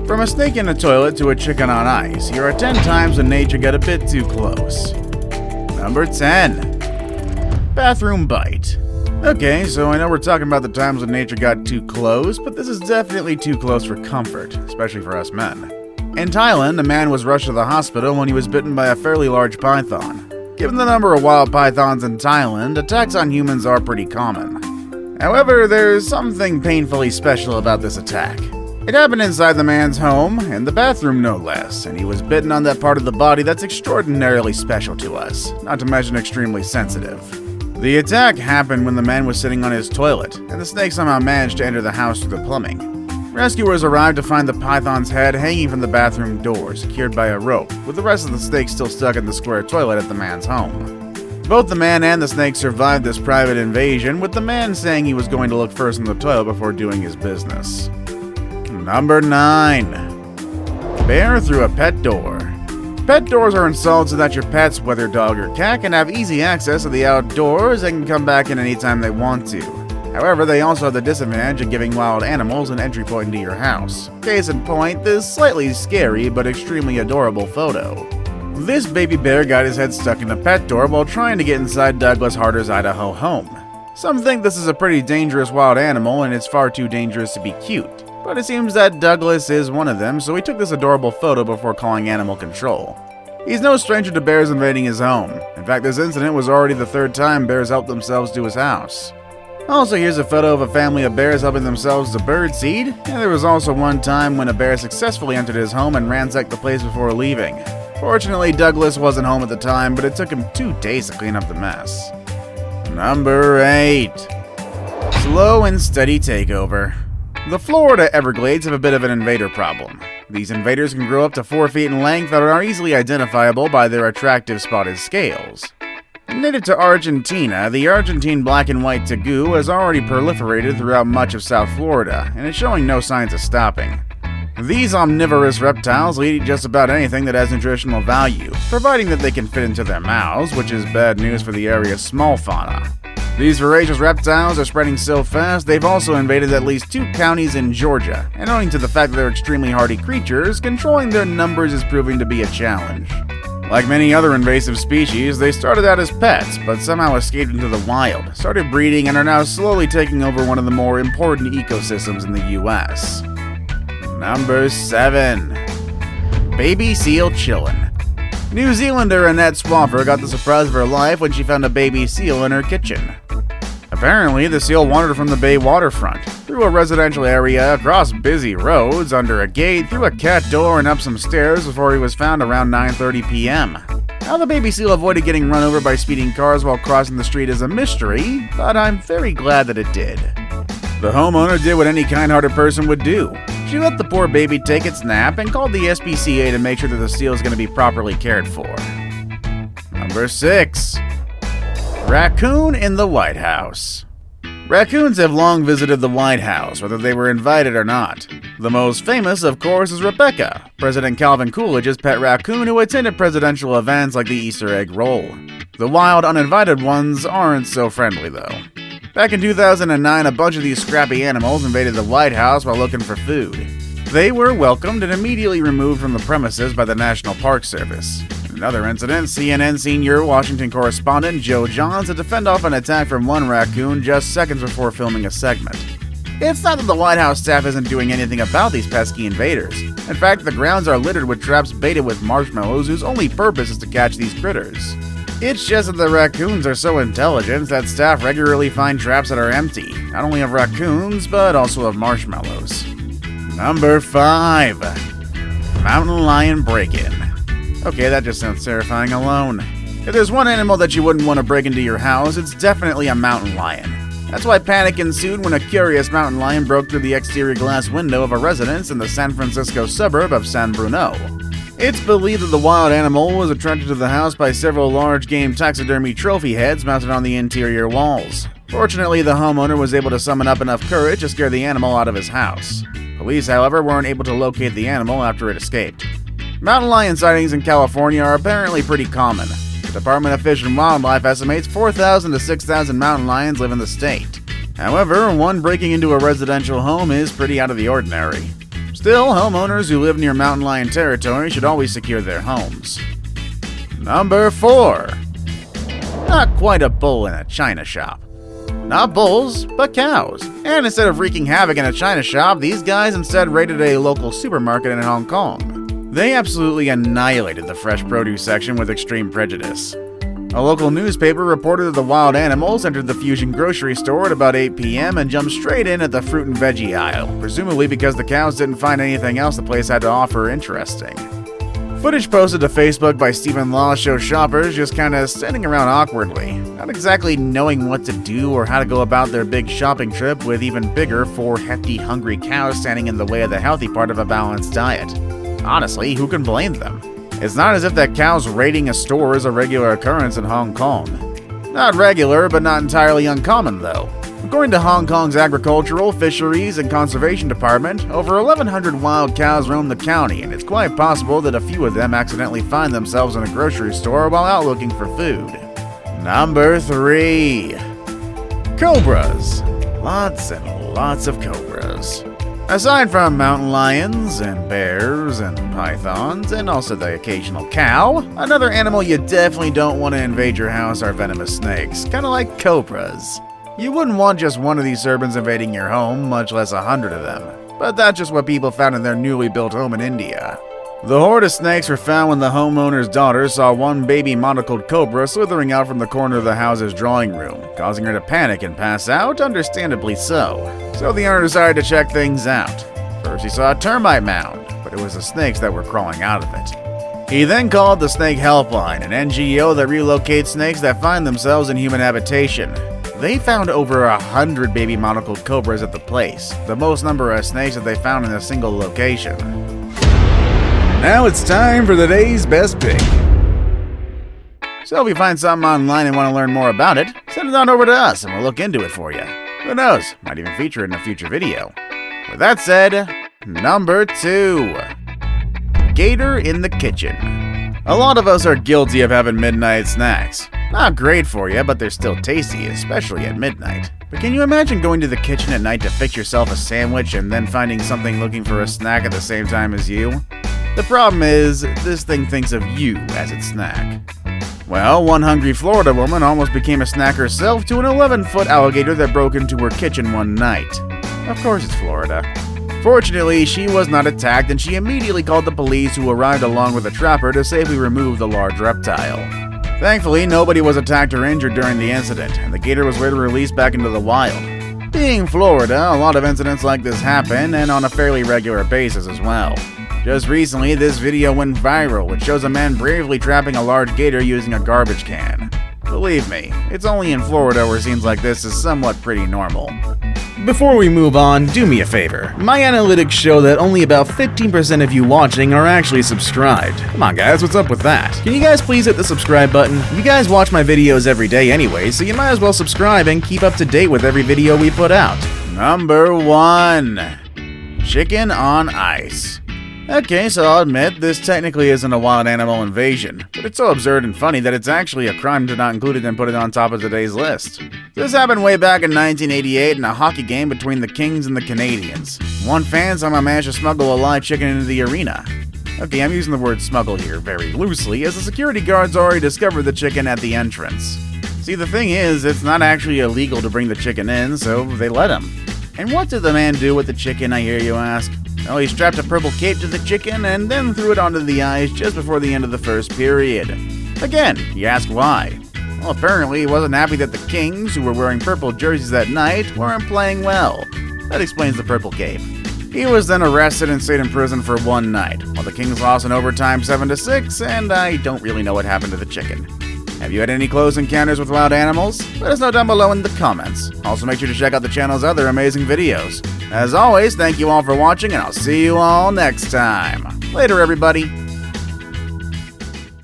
From a snake in a toilet to a chicken on ice, here are 10 times when nature got a bit too close. Number 10. Bathroom bite. Okay, so I know we're talking about the times when nature got too close, but this is definitely too close for comfort, especially for us men. In Thailand, a man was rushed to the hospital when he was bitten by a fairly large python. Given the number of wild pythons in Thailand, attacks on humans are pretty common. However, there's something painfully special about this attack. It happened inside the man's home, in the bathroom no less, and he was bitten on that part of the body that's extraordinarily special to us, not to mention extremely sensitive. The attack happened when the man was sitting on his toilet, and the snake somehow managed to enter the house through the plumbing. Rescuers arrived to find the python's head hanging from the bathroom door, secured by a rope, with the rest of the snake still stuck in the square toilet at the man's home. Both the man and the snake survived this private invasion, with the man saying he was going to look first in the toilet before doing his business. Number 9. Bear through a pet door. Pet doors are installed so that your pets, whether dog or cat, can have easy access to the outdoors and can come back in anytime they want to. However, they also have the disadvantage of giving wild animals an entry point into your house. Case in point, this slightly scary but extremely adorable photo. This baby bear got his head stuck in a pet door while trying to get inside Douglas Harder's Idaho home. Some think this is a pretty dangerous wild animal and it's far too dangerous to be cute. But it seems that Douglas is one of them, so he took this adorable photo before calling animal control. He's no stranger to bears invading his home. In fact, this incident was already the 3rd time bears helped themselves to his house. Also, here's a photo of a family of bears helping themselves to birdseed, and there was also one time when a bear successfully entered his home and ransacked the place before leaving. Fortunately, Douglas wasn't home at the time, but it took him 2 days to clean up the mess. Number 8. Slow and steady takeover. The Florida Everglades have a bit of an invader problem. These invaders can grow up to 4 feet in length and are easily identifiable by their attractive spotted scales. Native to Argentina, the Argentine black and white tegu has already proliferated throughout much of South Florida, and is showing no signs of stopping. These omnivorous reptiles will eat just about anything that has nutritional value, providing that they can fit into their mouths, which is bad news for the area's small fauna. These voracious reptiles are spreading so fast, they've also invaded at least 2 counties in Georgia, and owing to the fact that they're extremely hardy creatures, controlling their numbers is proving to be a challenge. Like many other invasive species, they started out as pets, but somehow escaped into the wild, started breeding, and are now slowly taking over one of the more important ecosystems in the US. Number 7. Baby seal chillin'. New Zealander Annette Swaffer got the surprise of her life when she found a baby seal in her kitchen. Apparently, the seal wandered from the bay waterfront, through a residential area, across busy roads, under a gate, through a cat door, and up some stairs before he was found around 9:30 p.m. How the baby seal avoided getting run over by speeding cars while crossing the street is a mystery, but I'm very glad that it did. The homeowner did what any kind-hearted person would do. She let the poor baby take its nap and called the SPCA to make sure that the seal is going to be properly cared for. Number 6. Raccoon in the White House. Raccoons have long visited the White House, whether they were invited or not. The most famous, of course, is Rebecca, President Calvin Coolidge's pet raccoon who attended presidential events like the Easter egg roll. The wild, uninvited ones aren't so friendly, though. Back in 2009, a bunch of these scrappy animals invaded the White House while looking for food. They were welcomed and immediately removed from the premises by the National Park Service. In another incident, CNN senior Washington correspondent Joe Johns had to fend off an attack from one raccoon just seconds before filming a segment. It's not that the White House staff isn't doing anything about these pesky invaders. In fact, the grounds are littered with traps baited with marshmallows whose only purpose is to catch these critters. It's just that the raccoons are so intelligent that staff regularly find traps that are empty, not only of raccoons, but also of marshmallows. Number 5. Mountain lion break-in. Okay, that just sounds terrifying alone. If there's one animal that you wouldn't want to break into your house, it's definitely a mountain lion. That's why panic ensued when a curious mountain lion broke through the exterior glass window of a residence in the San Francisco suburb of San Bruno. It's believed that the wild animal was attracted to the house by several large game taxidermy trophy heads mounted on the interior walls. Fortunately, the homeowner was able to summon up enough courage to scare the animal out of his house. Police, however, weren't able to locate the animal after it escaped. Mountain lion sightings in California are apparently pretty common. The Department of Fish and Wildlife estimates 4,000 to 6,000 mountain lions live in the state. However, one breaking into a residential home is pretty out of the ordinary. Still, homeowners who live near mountain lion territory should always secure their homes. Number 4. Not quite a bull in a china shop. Not bulls, but cows. And instead of wreaking havoc in a china shop, these guys instead raided a local supermarket in Hong Kong. They absolutely annihilated the fresh produce section with extreme prejudice. A local newspaper reported that the wild animals entered the Fusion grocery store at about 8 p.m. and jumped straight in at the fruit and veggie aisle, presumably because the cows didn't find anything else the place had to offer interesting. Footage posted to Facebook by Stephen Law shows shoppers just kinda standing around awkwardly, not exactly knowing what to do or how to go about their big shopping trip with even bigger 4 hefty, hungry cows standing in the way of the healthy part of a balanced diet. Honestly, who can blame them? It's not as if that cows raiding a store is a regular occurrence in Hong Kong. Not regular, but not entirely uncommon though. According to Hong Kong's Agricultural, Fisheries, and Conservation Department, over 1,100 wild cows roam the county, and it's quite possible that a few of them accidentally find themselves in a grocery store while out looking for food. Number 3. Cobras. Lots and lots of cobras. Aside from mountain lions, and bears, and pythons, and also the occasional cow, another animal you definitely don't want to invade your house are venomous snakes, kinda like cobras. You wouldn't want just one of these serpents invading your home, much less 100 of them. But that's just what people found in their newly built home in India. The horde of snakes were found when the homeowner's daughter saw one baby monocled cobra slithering out from the corner of the house's drawing room, causing her to panic and pass out, understandably so. So the owner decided to check things out. First he saw a termite mound, but it was the snakes that were crawling out of it. He then called the Snake Helpline, an NGO that relocates snakes that find themselves in human habitation. They found over 100 baby monocled cobras at the place, the most number of snakes that they found in a single location. Now it's time for the day's best pick. So if you find something online and want to learn more about it, send it on over to us and we'll look into it for you. Who knows, might even feature it in a future video. With that said, number 2. Gator in the kitchen. A lot of us are guilty of having midnight snacks. Not great for you, but they're still tasty, especially at midnight. But can you imagine going to the kitchen at night to fix yourself a sandwich and then finding something looking for a snack at the same time as you? The problem is, this thing thinks of you as its snack. Well, one hungry Florida woman almost became a snack herself to an 11-foot alligator that broke into her kitchen one night. Of course it's Florida. Fortunately, she was not attacked and she immediately called the police, who arrived along with a trapper to safely remove the large reptile. Thankfully, nobody was attacked or injured during the incident, and the gator was later released back into the wild. Being Florida, a lot of incidents like this happen, and on a fairly regular basis as well. Just recently, this video went viral, which shows a man bravely trapping a large gator using a garbage can. Believe me, it's only in Florida where scenes like this is somewhat pretty normal. Before we move on, do me a favor. My analytics show that only about 15% of you watching are actually subscribed. Come on guys, what's up with that? Can you guys please hit the subscribe button? You guys watch my videos every day anyway, so you might as well subscribe and keep up to date with every video we put out. Number 1. Chicken on ice. Okay, so I'll admit, this technically isn't a wild animal invasion, but it's so absurd and funny that it's actually a crime to not include it and put it on top of today's list. This happened way back in 1988 in a hockey game between the Kings and the Canadiens. One fan somehow managed to smuggle a live chicken into the arena. Okay, I'm using the word smuggle here very loosely, as the security guards already discovered the chicken at the entrance. See, the thing is, it's not actually illegal to bring the chicken in, so they let him. And what did the man do with the chicken, I hear you ask? Well, he strapped a purple cape to the chicken and then threw it onto the ice just before the end of the first period. Again, you ask why? Well, apparently he wasn't happy that the Kings, who were wearing purple jerseys that night, weren't playing well. That explains the purple cape. He was then arrested and stayed in prison for one night, while the Kings lost in overtime 7-6, and I don't really know what happened to the chicken. Have you had any close encounters with wild animals? Let us know down below in the comments. Also, make sure to check out the channel's other amazing videos. As always, thank you all for watching, and I'll see you all next time. Later, everybody.